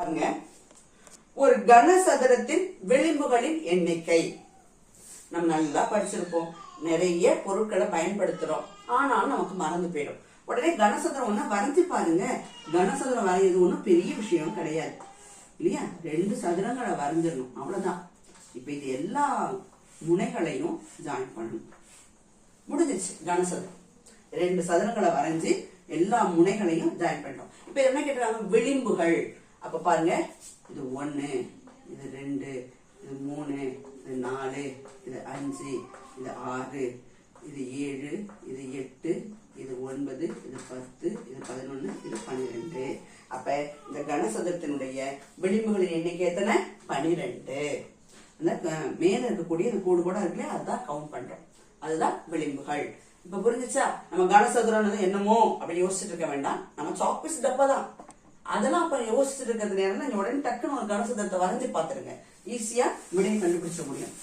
பாருங்க, ஒரு கனசதுரத்தின் விளிம்புகளின் எண்ணிக்கை. நம்ம நல்லா படிச்சிருப்போம், நிறைய பொருட்களை பயன்படுத்துறோம், ஆனாலும் நமக்கு மறந்து போயிடும். உடனே கனசதுரம் ஒண்ணு வரைஞ்சு பாருங்க. கனசதுரம் வரைகிறது ஒன்றும் பெரிய விஷயம் கிடையாது இல்லையா? 2 சதுரங்களை வரைஞ்சிடணும், அவ்வளவுதான். இப்ப இது எல்லா முனைகளையும் ஜாயின் பண்ணணும். முடிஞ்சிச்சு. கனசதுரம் 2 சதுரங்களை வரைஞ்சி எல்லா முனைகளையும் ஜாயின் பண்ணோம். இப்ப என்ன கேட்டாங்க? விளிம்புகள். அப்ப பாருங்க, இது 1, இது 2, இது 3, இது 4, இது 5, இது 6, இது 7, இது 8, இது 9, இது 10, இது 11, இது 12. அப்ப இந்த கனசதுரத்தினுடைய விளிம்புகளின் எண்ணிக்கை எத்தனை? 12. அந்த மேல இருக்கக்கூடிய இந்த கூடு கூட இருக்குல்ல, அதுதான் கவுண்ட் பண்றோம். அதுதான் விளிம்புகள். இப்ப புரிஞ்சுச்சா? நம்ம கனசதுரம் என்னமோ அப்படி யோசிச்சுட்டு இருக்க வேண்டாம். நம்ம சாக்பீஸ் டப்பா தான். அதெல்லாம் அப்ப யோசிச்சுட்டு இருக்கிறது நேரம் உடனே டக்குன்னு ஒரு கனசதுரத்தை வரைஞ்சு பாத்துருங்க. ஈஸியா விடையை கண்டுபிடிச்ச முடியும்.